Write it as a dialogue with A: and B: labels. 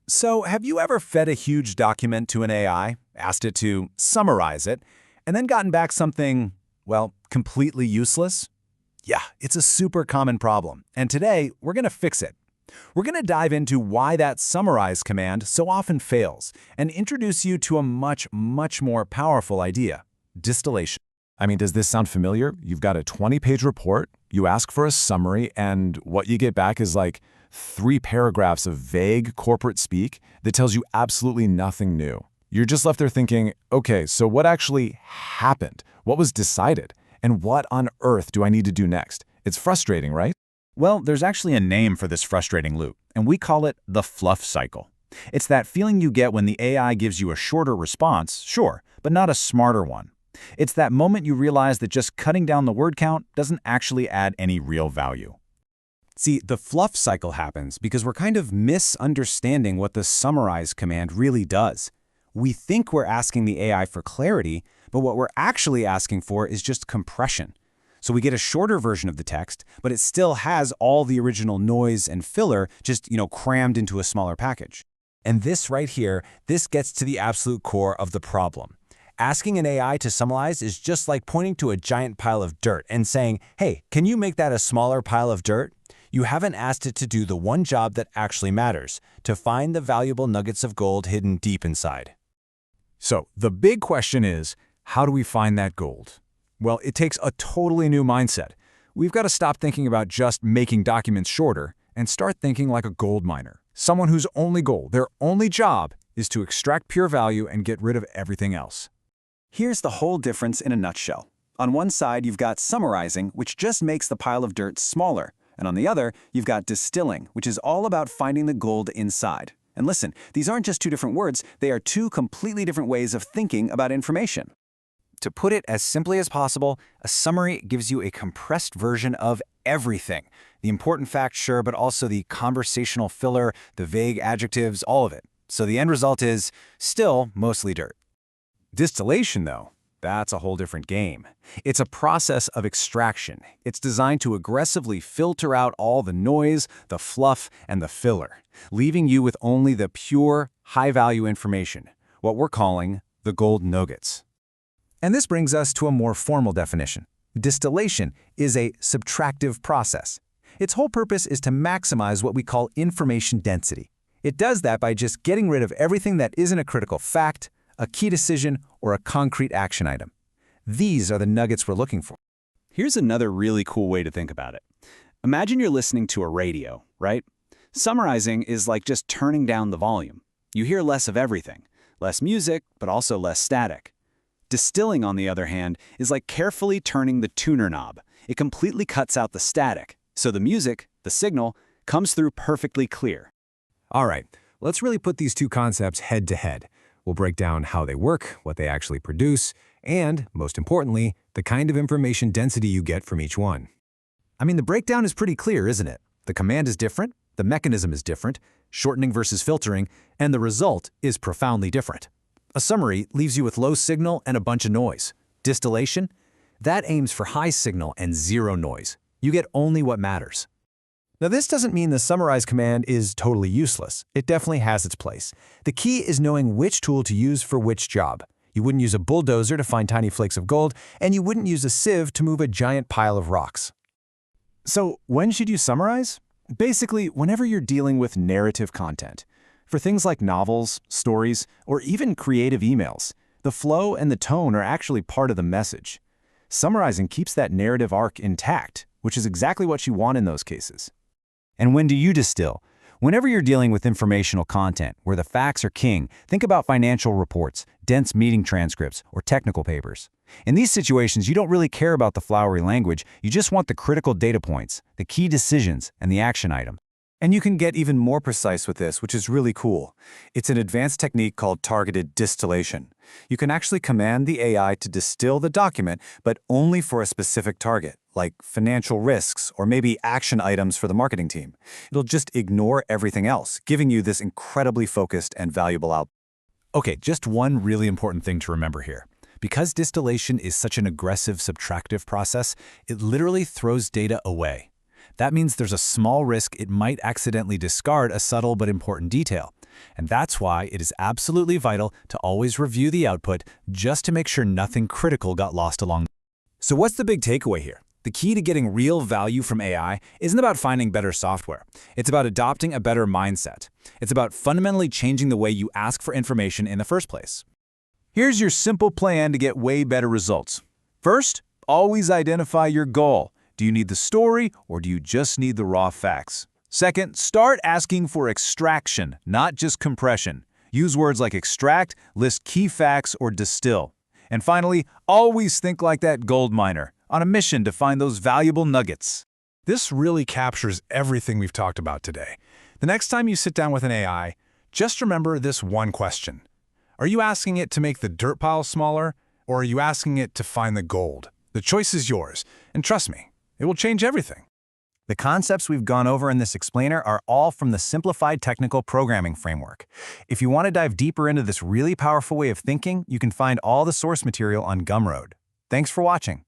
A: So, have you ever fed a huge document to an AI, asked it to summarize it, and then gotten back something, well, completely useless? Yeah, it's a super common problem, and today we're going to fix it. We're going to dive into why that summarize command so often fails and introduce you to a much more powerful idea: distillation. I mean, does this sound familiar? You've got a 20-page report, you ask for a summary, and what you get back is like 3 paragraphs of vague corporate speak that tells you absolutely nothing new. You're just left there thinking, okay, so what actually happened? What was decided? And what on earth do I need to do next? It's frustrating, right?
B: Well, there's actually a name for this frustrating loop, and we call it the Fluff Cycle. It's that feeling you get when the AI gives you a shorter response, sure, but not a smarter one. It's that moment you realize that just cutting down the word count doesn't actually add any real value.
C: See, the fluff cycle happens because we're kind of misunderstanding what the summarize command really does. We think we're asking the AI for clarity, but what we're actually asking for is just compression. So we get a shorter version of the text, but it still has all the original noise and filler just, crammed into a smaller package. And this right here, this gets to the absolute core of the problem. Asking an AI to summarize is just like pointing to a giant pile of dirt and saying, hey, can you make that a smaller pile of dirt? You haven't asked it to do the one job that actually matters, to find the valuable nuggets of gold hidden deep inside.
A: So the big question is, how do we find that gold? Well, it takes a totally new mindset. We've got to stop thinking about just making documents shorter and start thinking like a gold miner. Someone whose only goal, their only job, is to extract pure value and get rid of everything else.
C: Here's the whole difference in a nutshell. On one side, you've got summarizing, which just makes the pile of dirt smaller. And on the other, you've got distilling, which is all about finding the gold inside. And listen, these aren't just two different words, they are two completely different ways of thinking about information. To put it as simply as possible, a summary gives you a compressed version of everything. The important facts, sure, but also the conversational filler, the vague adjectives, all of it. So the end result is still mostly dirt.
A: Distillation, though, that's a whole different game. It's a process of extraction. It's designed to aggressively filter out all the noise, the fluff, and the filler, leaving you with only the pure, high-value information, what we're calling the gold nuggets. And this brings us to a more formal definition. Distillation is a subtractive process. Its whole purpose is to maximize what we call information density. It does that by just getting rid of everything that isn't a critical fact, a key decision, or a concrete action item. These are the nuggets we're looking for.
C: Here's another really cool way to think about it. Imagine you're listening to a radio, right? Summarizing is like just turning down the volume. You hear less of everything. Less music, but also less static. Distilling, on the other hand, is like carefully turning the tuner knob. It completely cuts out the static, so the music, the signal, comes through perfectly clear.
A: All right, let's really put these two concepts head to head. We'll break down how they work, what they actually produce, and, most importantly, the kind of information density you get from each one. I mean, the breakdown is pretty clear, isn't it? The command is different, the mechanism is different, shortening versus filtering, and the result is profoundly different. A summary leaves you with low signal and a bunch of noise. Distillation? That aims for high signal and zero noise. You get only what matters. Now, this doesn't mean the summarize command is totally useless. It definitely has its place. The key is knowing which tool to use for which job. You wouldn't use a bulldozer to find tiny flakes of gold, and you wouldn't use a sieve to move a giant pile of rocks. So, when should you summarize? Basically, whenever you're dealing with narrative content. For things like novels, stories, or even creative emails, the flow and the tone are actually part of the message. Summarizing keeps that narrative arc intact, which is exactly what you want in those cases. And when do you distill? Whenever you're dealing with informational content, where the facts are king, think about financial reports, dense meeting transcripts, or technical papers. In these situations, you don't really care about the flowery language, you just want the critical data points, the key decisions, and the action item. And you can get even more precise with this, which is really cool. It's an advanced technique called targeted distillation. You can actually command the AI to distill the document, but only for a specific target, like financial risks or maybe action items for the marketing team. It'll just ignore everything else, giving you this incredibly focused and valuable output. Okay, just one really important thing to remember here. Because distillation is such an aggressive subtractive process, it literally throws data away.
C: That means there's a small risk it might accidentally discard a subtle but important detail. And that's why it is absolutely vital to always review the output just to make sure nothing critical got lost along. So what's the big takeaway here? The key to getting real value from AI isn't about finding better software. It's about adopting a better mindset. It's about fundamentally changing the way you ask for information in the first place.
B: Here's your simple plan to get way better results. First, always identify your goal. Do you need the story, or do you just need the raw facts? Second, start asking for extraction, not just compression. Use words like extract, list key facts, or distill. And finally, always think like that gold miner, on a mission to find those valuable nuggets.
D: This really captures everything we've talked about today. The next time you sit down with an AI, just remember this one question. Are you asking it to make the dirt pile smaller, or are you asking it to find the gold? The choice is yours, and trust me, it will change everything.
C: The concepts we've gone over in this explainer are all from the Simplified Technical Programming Framework. If you want to dive deeper into this really powerful way of thinking, you can find all the source material on Gumroad. Thanks for watching.